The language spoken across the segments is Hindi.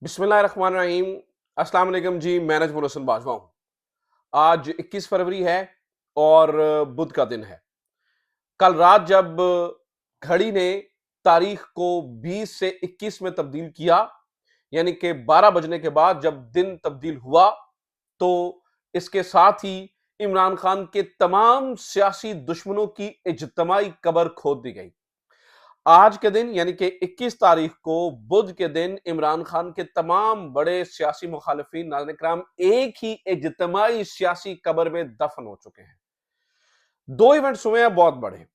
बिस्मिल्लाहिर्रहमानिर्रहीम। अस्सलाम वालेकुम जी। मैं नजमुल हसन बाजवा हूं। आज 21 फरवरी है और बुध का दिन है। कल रात जब घड़ी ने तारीख को 20 से 21 में तब्दील किया, यानी कि 12 बजने के बाद जब दिन तब्दील हुआ, तो इसके साथ ही इमरान खान के तमाम सियासी दुश्मनों की इज्तिमाई कब्र खोद दी गई। आज के दिन यानी कि 21 तारीख को बुध के दिन इमरान खान के तमाम बड़े सियासी मुखालिफिन नाज़रीन किराम एक ही इज्तिमाई सियासी कब्र में दफन हो चुके हैं। दो इवेंट्स हुए हैं बहुत बड़े।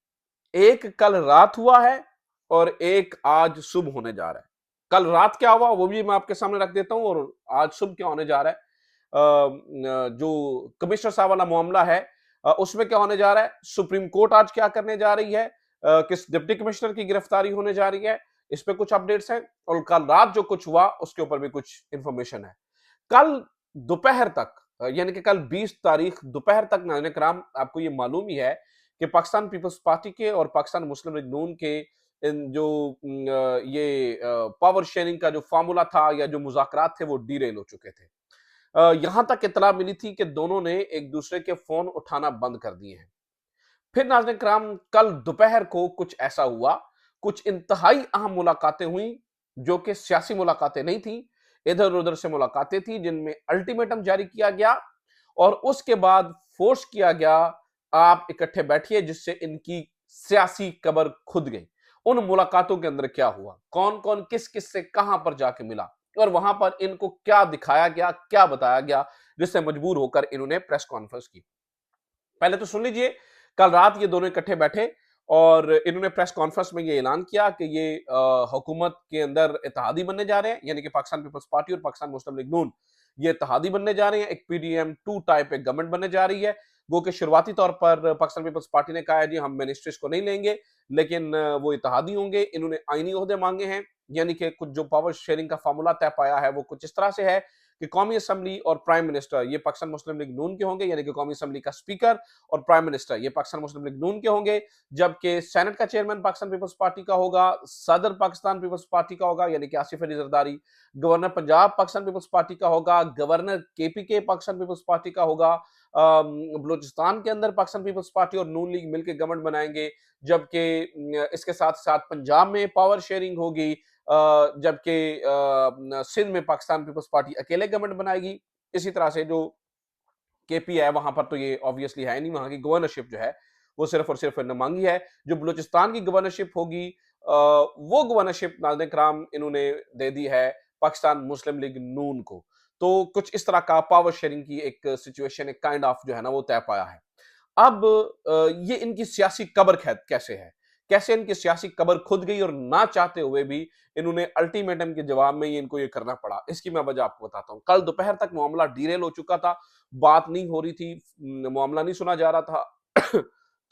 एक कल रात हुआ है और एक आज सुबह होने जा रहा है। कल रात क्या हुआ वो भी मैं आपके सामने रख देता हूं और आज सुबह क्या होने जा रहा है। जो कमिश्नर साहब वाला मामला है, उसमें क्या होने जा रहा है, सुप्रीम कोर्ट आज क्या करने जा रही है, किस डिप्टी कमिश्नर की गिरफ्तारी होने जा रही है, इस पे कुछ अपडेट्स हैं और कल रात जो कुछ हुआ उसके ऊपर भी कुछ इंफॉर्मेशन है। कल दोपहर तक, यानी कि कल 20 तारीख दोपहर तक नाज़रीन किराम आपको ये मालूम ही है कि पाकिस्तान पीपल्स पार्टी के और पाकिस्तान मुस्लिम लीग नून के इन जो ये पावर शेयरिंग का जो फार्मूला था या जो मुज़ाकरात थे वो डीरेल हो चुके थे। यहां तक इत्तला मिली थी कि दोनों ने एक दूसरे के फोन उठाना बंद कर दिए हैं। फिर नाज़रीन किराम कल दोपहर को कुछ ऐसा हुआ, कुछ इंतहाई अहम मुलाकातें हुई जो कि सियासी मुलाकातें नहीं थी, इधर उधर से मुलाकातें थी जिनमें अल्टीमेटम जारी किया गया और उसके बाद फोर्स किया गया, आप इकट्ठे बैठिए, जिससे इनकी सियासी कब्र खुद गई। उन मुलाकातों के अंदर क्या हुआ, कौन कौन किस किस से कहां पर जाके मिला और वहां पर इनको क्या दिखाया गया, क्या बताया गया, जिससे मजबूर होकर इन्होंने प्रेस कॉन्फ्रेंस की। पहले तो सुन लीजिए, कल रात ये दोनों इकट्ठे बैठे और इन्होंने प्रेस कॉन्फ्रेंस में ये ऐलान किया कि ये हुकूमत के अंदर इत्तेहादी बनने जा रहे हैं, यानी कि पाकिस्तान पीपल्स पार्टी और पाकिस्तान मुस्लिम लीग नून ये इत्तेहादी बनने जा रहे हैं, एक पीडीएम 2 टाइप एक गवर्नमेंट बनने जा रही है। वो कि शुरुआती तौर पर पाकिस्तान पीपल्स पार्टी ने कहा है जी हम मिनिस्ट्रीज को नहीं लेंगे, लेकिन वो इत्तेहादी होंगे। इन्होंने आईनी ओहदे मांगे हैं, यानी कि कुछ जो पावर शेयरिंग का फार्मूला तय पाया है वो कुछ इस तरह से है कि कौमी असम्बली और प्राइम मिनिस्टर ये पाकिस्तान मुस्लिम लीग नून के होंगे, यानी कि कौमी असम्बली का स्पीकर और प्राइम मिनिस्टर ये पाकिस्तान मुस्लिम लीग नून के होंगे, जबकि सेनेट का चेयरमैन पाकिस्तान पीपल्स पार्टी का होगा, सदर पाकिस्तान पीपल्स पार्टी का होगा यानी कि आसिफ अली जरदारी, गवर्नर पंजाब पाकिस्तान पीपल्स पार्टी का होगा, गवर्नर केपीके पाकिस्तान पीपल्स पार्टी का होगा, बलूचिस्तान के अंदर पाकिस्तान पीपल्स पार्टी और नून लीग मिलकर गवर्नमेंट बनाएंगे, जबकि इसके साथ साथ पंजाब में पावर शेयरिंग होगी, जबकि सिंध में पाकिस्तान पीपल्स पार्टी अकेले गवर्नमेंट बनाएगी। इसी तरह से जो केपी है वहां पर तो ये ऑब्वियसली है नहीं, वहां की गवर्नरशिप जो है वो सिर्फ और सिर्फ नमांगी है। जो बलूचिस्तान की गवर्नरशिप होगी, वो गवर्नरशिप नाज़रीन कराम इन्होंने दे दी है पाकिस्तान मुस्लिम लीग नून को। तो कुछ इस तरह का पावर शेयरिंग की एक सिचुएशन, एक काइंड ऑफ जो है ना वो तय पाया है। अब ये इनकी सियासी कब्र कैसे है, कैसे इनकी सियासी कब्र खुद गई और ना चाहते हुए भी इन्होंने अल्टीमेटम के जवाब में इनको ये करना पड़ा। इसकी मैं वजह आपको बताता हूं। कल दोपहर तक मामला डीरेल हो चुका था, बात नहीं हो रही थी, मामला नहीं सुना जा रहा था।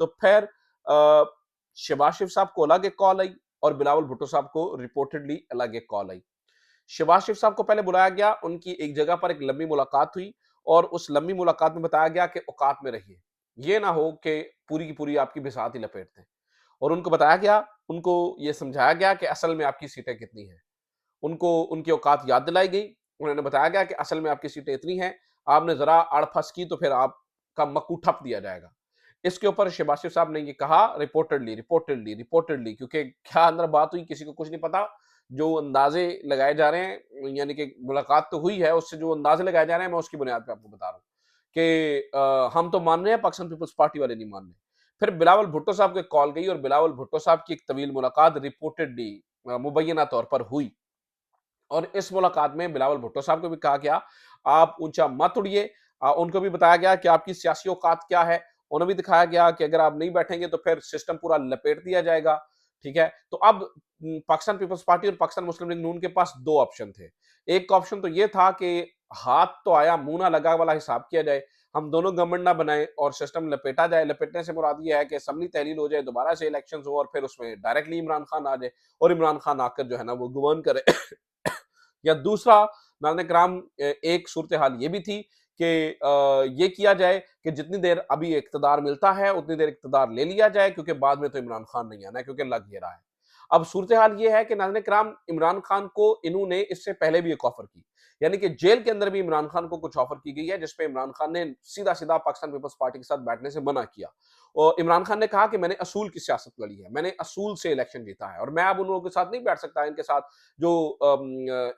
तो फिर शहबाज शरीफ साहब को अलग एक कॉल आई और बिलावल भुट्टो साहब को रिपोर्टेडली अलग एक कॉल आई। शहबाज शरीफ साहब को पहले बुलाया गया, उनकी एक जगह पर एक लंबी मुलाकात हुई और उस लंबी मुलाकात में बताया गया कि औकात में रहिए, ये ना हो कि पूरी की पूरी आपकी बिसात ही लपेट दें। और उनको बताया गया, उनको ये समझाया गया कि असल में आपकी सीटें कितनी हैं। उनको उनकी औकात याद दिलाई गई। उन्होंने बताया गया कि असल में आपकी सीटें इतनी हैं, आपने ज़रा आड़-फस की तो फिर आपका मक्कू ठप दिया जाएगा। इसके ऊपर शहबाज शरीफ साहब ने ये कहा, रिपोर्टेडली, क्योंकि क्या अंदर बात हुई किसी को कुछ नहीं पता। जो अंदाज़े लगाए जा रहे हैं, यानी कि मुलाकात तो हुई है, उससे जो अंदाज़े लगाए जा रहे हैं मैं उसकी बुनियाद पे आपको बता रहा हूँ कि हम तो मान रहे हैं, पाकिस्तान पीपल्स पार्टी वाले नहीं मान रहे। फिर बिलावल भुट्टो साहब की कॉल गई और बिलावल भुट्टो साहब की एक तवील मुलाकात रिपोर्टेडली मुबैना तौर पर हुई। और इस मुलाकात में बिलावल भुट्टो साहब को भी कहा गया, आप ऊंचा मत उड़िए। उनको भी बताया गया कि आपकी सियासी औकात क्या है। उन्हें भी दिखाया गया कि अगर आप नहीं बैठेंगे तो फिर सिस्टम पूरा लपेट दिया जाएगा। ठीक है, तो अब पाकिस्तान पीपल्स पार्टी और पाकिस्तान मुस्लिम लीग नून के पास दो ऑप्शन थे। एक ऑप्शन तो यह था कि हाथ तो आया मुंह ना लगा वाला हिसाब किया जाए, हम दोनों गवर्नमेंट ना बनाए और सिस्टम लपेटा जाए। लपेटने से मुराद ये है कि असम्बली तहलील हो जाए, दोबारा से इलेक्शन हो और फिर उसमें डायरेक्टली इमरान खान आ जाए और इमरान खान आकर जो है ना वो गवर्न करे। या दूसरा नाज़रीन कराम, एक सूरत हाल ये भी थी कि ये किया जाए कि जितनी देर अभी इक़्तिदार मिलता है उतनी देर इक़्तिदार ले लिया जाए, क्योंकि बाद में तो इमरान खान नहीं आना है, क्योंकि लग ये रहा है। अब सूरत हाल ये है कि नाज़रीन किराम, इमरान खान को इन्होंने इससे पहले भी एक ऑफर की, यानी कि जेल के अंदर भी इमरान खान को कुछ ऑफर की गई है, जिसपे इमरान खान ने सीधा-सीधा पाकिस्तान पीपल्स पार्टी के साथ बैठने से मना किया। और इमरान खान ने कहा कि मैंने असूल की सियासत लड़ी है, मैंने असूल से इलेक्शन जीता है और मैं अब उन लोगों के साथ नहीं बैठ सकता, इनके साथ जो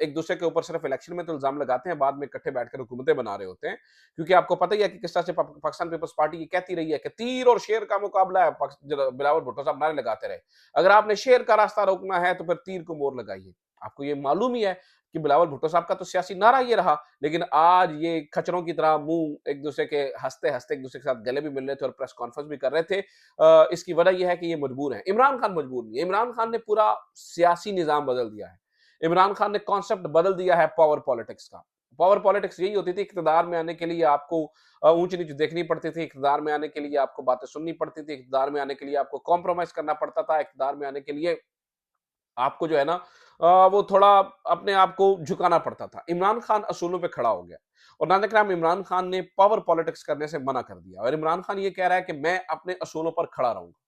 एक दूसरे के ऊपर सिर्फ इलेक्शन में तो इल्जाम लगाते हैं, बाद में इकट्ठे बैठकर हुकूमतें बना रहे होते हैं। क्योंकि आपको पता ही है कि किस तरह से पाकिस्तान पीपल्स पार्टी ये कहती रही है कि तीर और शेर का मुकाबला है। बिलावल भुट्टो साहब नारे लगाते रहे, अगर आपने शेर का रास्ता रोकना है तो फिर तीर को मोर लगाइए। आपको ये मालूम ही है कि बिलावल भुट्टो साहब का तो सियासी नारा ये रहा, लेकिन आज ये खच्चरों की तरह मुंह एक दूसरे के हंसते हंसते एक दूसरे के साथ गले भी मिल रहे थे और प्रेस कॉन्फ्रेंस भी कर रहे थे। इसकी वजह यह है कि ये मजबूर है। इमरान खान मजबूर नहीं है, इमरान खान ने पूरा सियासी निजाम बदल दिया है। इमरान खान ने कॉन्सेप्ट बदल दिया है पावर पॉलिटिक्स का। पावर पॉलिटिक्स यही होती थी, इक़्तिदार में आने के लिए आपको ऊंच-नीच देखनी पड़ती थी, इक़्तिदार में आने के लिए आपको बातें सुननी पड़ती थी, इक़्तिदार में आने के लिए आपको कॉम्प्रोमाइज़ करना पड़ता था, इक़्तिदार में आने के लिए आपको जो है ना वो थोड़ा अपने आप को झुकाना पड़ता था। इमरान खान असूलों पे खड़ा हो गया और नाज़रीन इमरान खान ने पावर पॉलिटिक्स करने से मना कर दिया और इमरान खान ये कह रहा है कि मैं अपने असूलों पर खड़ा रहूँगा।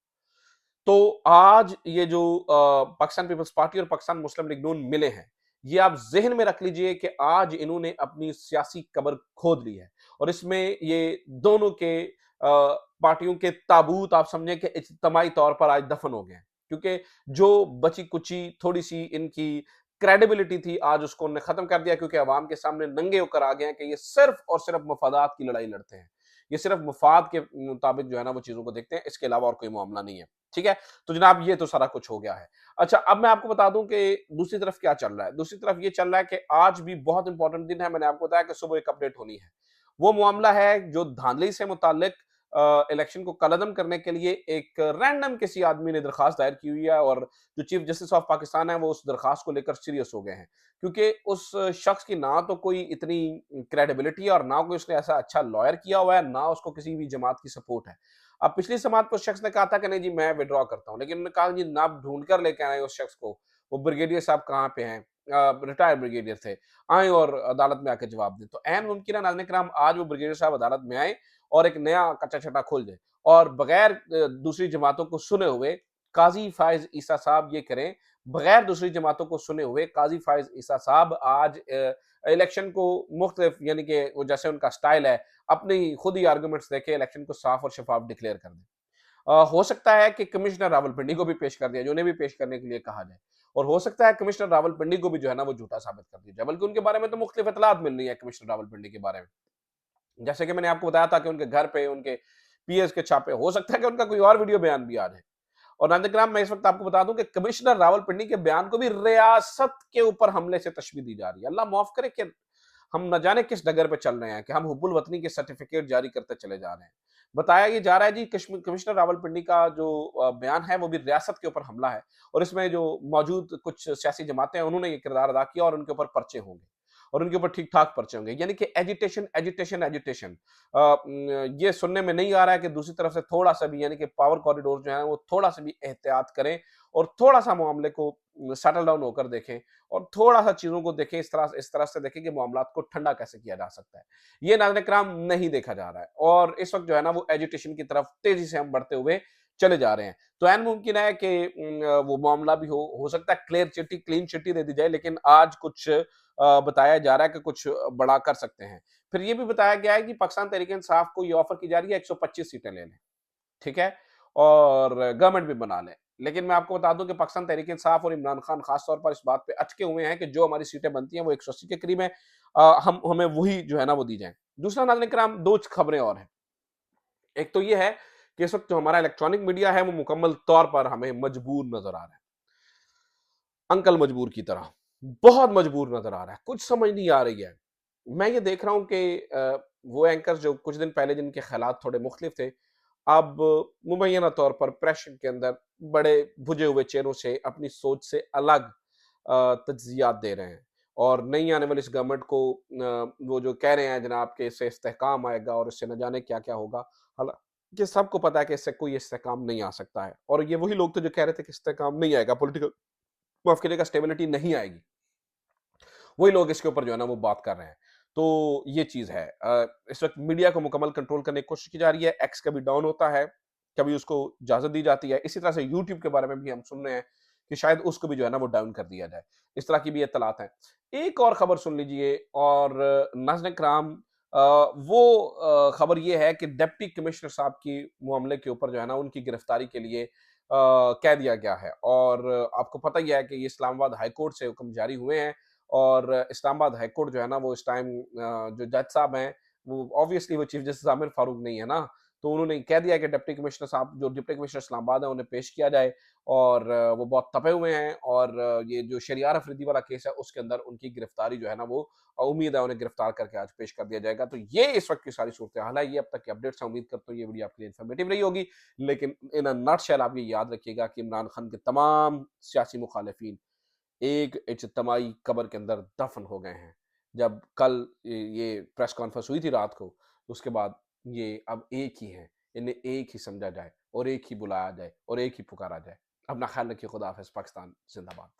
तो आज ये जो पाकिस्तान पीपल्स पार्टी और पाकिस्तान मुस्लिम लीग नून मिले हैं, ये आप ज़हन में रख लीजिए कि आज इन्होंने अपनी सियासी कब्र खोद ली है और इसमें ये दोनों के पार्टियों के ताबूत आप समझें कि इज्तिमाई तौर पर आज दफन हो गए हैं। क्योंकि जो बची-कुची थोड़ी-सी इनकी क्रेडिबिलिटी थी, आज उसको उन्होंने खत्म कर दिया, क्योंकि अवाम के सामने नंगे होकर आ गए हैं कि ये सिर्फ और सिर्फ मफादात की लड़ाई लड़ते हैं। ये सिर्फ मफाद के मुताबिक जो है ना वो चीज़ों को देखते हैं, इसके अलावा और कोई मामला नहीं है। ठीक है? तो जनाब ये तो सारा कुछ हो गया है। अच्छा, अब मैं आपको बता दूँ कि दूसरी तरफ क्या चल रहा है। दूसरी तरफ ये चल रहा है कि आज भी बहुत इंपॉर्टेंट दिन है, मैंने आपको बताया कि सुबह एक अपडेट होनी है। वो मामला है जो धांधली से मुताल्लिक इलेक्शन को कलअदम करने के लिए एक रैंडम किसी आदमी ने दरखास्त दायर की हुई है और जो चीफ जस्टिस ऑफ पाकिस्तान है वो उस दरखास्त को लेकर सीरियस हो गए हैं। क्योंकि उस शख्स की ना तो कोई इतनी क्रेडिबिलिटी है और ना कोई उसने ऐसा अच्छा लॉयर किया हुआ है, ना उसको किसी भी जमात की सपोर्ट है। अब पिछली समात को उस शख्स ने कहा था कि नहीं जी मैं विड्रॉ करता हूँ, लेकिन उन्होंने कहा जी ना ढूंढ कर लेके आए उस शख्स को, वो ब्रिगेडियर साहब कहाँ पे हैं, रिटायर्ड ब्रिगेडियर थे, आए और अदालत में आके जवाब दें। तो ऐन मुमकिन है नाज़रीन किराम आज वो ब्रिगेडियर साहब अदालत में आए और एक नया कच्चा छट्टा खोल जाए और बगैर दूसरी जमातों को सुने हुए काजी फायज ईसा साहब ये करें, बगैर दूसरी जमातों को सुने हुए काजी फायज ईसा साहब आज इलेक्शन को मुख्तलिफ यानी कि वो जैसे उनका स्टाइल है, अपनी खुद ही आर्गुमेंट्स देके इलेक्शन को साफ और शफाफ डिक्लेयर कर दें। हो सकता है कि कमिश्नर रावलपिंडी को भी पेश कर दिया जाए, उन्हें भी पेश करने के लिए कहा जाए और हो सकता है कमिश्नर रावलपिंडी को भी जो है ना वो झूठा साबित कर दिया जाए, बल्कि उनके बारे में तो मुख्तलिफ इतलात मिल रही है कमिश्नर रावलपिंडी के बारे में। जैसे कि मैंने आपको बताया था कि उनके घर पे, उनके पीएस के छापे, हो सकता है कि उनका कोई और वीडियो बयान भी आ जाए। और नंदग्राम मैं इस वक्त आपको बता दूं कि कमिश्नर रावलपिंडी के बयान को भी रियासत के ऊपर हमले से तशबीह दी जा रही है। अल्लाह माफ करे कि हम न जाने किस डगर पे चल रहे हैं कि हम हुब्बुल वतनी के सर्टिफिकेट जारी करते चले जा रहे हैं। बताया ये जा रहा है जी कमिश्नर रावलपिंडी का जो बयान है वो भी रियासत के ऊपर हमला है और इसमें जो मौजूद कुछ सियासी जमातें हैं उन्होंने ये किरदार अदा किया और उनके ऊपर पर्चे होंगे और उनके ऊपर ठीक-ठाक पर्चे होंगे। यानी कि एजिटेशन, एजिटेशन, एजिटेशन। ये सुनने में नहीं आ रहा है कि दूसरी तरफ से थोड़ा-सा भी यानी कि पावर कॉरिडोर जो है वो थोड़ा-सा भी एहतियात करें और थोड़ा-सा मामले को सेटल डाउन होकर देखें और थोड़ा-सा चीज़ों को देखें, इस तरह से देखें कि मामलात को ठंडा कैसे किया जा सकता है। ये नाज़रीन-ए-किराम नहीं देखा जा रहा है और इस वक़्त जो है ना वो एजिटेशन की तरफ तेज़ी से हम बढ़ते हुए चले जा रहे हैं। तो ऐन मुमकिन है कि वो मामला भी हो सकता है क्लीन चिट्ठी दे दी जाए, लेकिन आज कुछ बताया जा रहा है कि कुछ बड़ा कर सकते हैं। फिर ये भी बताया गया है कि पाकिस्तान तहरीक-ए-इंसाफ को ये ऑफर की जा रही है 125 सीटें ले लें, ठीक है? और गवर्नमेंट भी बना लें। लेकिन मैं आपको बता दूं कि पाकिस्तान तहरीक-ए-इंसाफ और इमरान खान खास तौर पर इस बात पे अटके हुए हैं कि जो हमारी सीटें बनती हैं वो 180 के करीब हैं, हम हमें वही जो है ना वो दी जाएं। दूसरा नाज़रीन-ए-किराम 2 खबरें और हैं। एक तो ये है कि इस वक्त जो हमारा इलेक्ट्रॉनिक मीडिया है वो मुकम्मल तौर पर हमें मजबूर नजर आ रहा है, अंकल मजबूर की तरह बहुत मजबूर नजर आ रहा है, कुछ समझ नहीं आ रही है। मैं ये देख रहा हूँ कि वो एंकर्स जो कुछ दिन पहले जिनके ख़्यालात थोड़े मुख्तलिफ थे, अब मुबैना तौर पर प्रेशर के अंदर बड़े बुझे हुए चेहरों से अपनी सोच से अलग तज्ज़ियात दे रहे हैं और नई आने वाली इस गवर्नमेंट को वो जो कह रहे हैं जनाब कि इससे इस्तेहकाम आएगा और इससे न जाने क्या-क्या होगा। हालाँकि सबको पता है कि इससे कोई इस्तेहकाम नहीं आ सकता है और ये वही लोग थे जो कह रहे थे कि इस्तेहकाम नहीं आएगा, पॉलिटिकल माफ़ करिएगा स्टेबिलिटी नहीं आएगी। वही लोग इसके ऊपर जो है ना वो बात कर रहे हैं। तो ये चीज़ है। इस वक़्त मीडिया को मुकम्मल कंट्रोल करने की कोशिश की जा रही है। एक्स कभी डाउन होता है, कभी उसको इजाज़त दी जाती है। इसी तरह से यूट्यूब के बारे में भी हम सुन रहे हैं कि शायद उसको भी जो है ना वो डाउन कर दिया जाए। इस तरह की भी इत्तलात हैं। एक और खबर सुन लीजिए और नाज़रीन इकराम, खबर ये है कि डिप्टी कमिश्नर साहब की मामले के ऊपर जो है ना उनकी गिरफ्तारी के लिए कह दिया गया है और आपको पता ही है कि ये इस्लामाबाद हाई कोर्ट से हुक्म जारी हुए हैं और इस्लामाबाद हाई कोर्ट जो है ना वो इस टाइम जो जज साहब हैं, वो ऑब्वियसली वो चीफ जस्टिस आमिर फारूक नहीं है ना, तो उन्होंने कह दिया कि डिप्टी कमिश्नर साहब, जो डिप्टी कमिश्नर इस्लामाबाद है, उन्हें पेश किया जाए और वो बहुत तपे हुए हैं और ये जो शरियार अफरीदी वाला केस है उसके अंदर उनकी गिरफ्तारी जो है ना वो उम्मीद है उन्हें गिरफ्तार करके आज पेश कर दिया जाएगा। तो ये इस वक्त की सारी सूरत हाल है, ये अब तक की अपडेट्स हैं। उम्मीद करता हूँ ये वीडियो आपके लिए इन्फॉर्मेटिव रही होगी, लेकिन इन अ नटशेल आप ये याद रखिएगा कि इमरान खान के तमाम सियासी मुखालिफिन एक इज्तिमाई कब्र के अंदर दफन हो गए हैं। जब कल ये प्रेस कॉन्फ्रेंस हुई थी रात को, उसके बाद ये अब एक ही हैं, इन्हें एक ही समझा जाए और एक ही बुलाया जाए और एक ही पुकारा जाए। अपना ख्याल रखिए, खुदा हाफ़िज़, पाकिस्तान ज़िंदाबाद।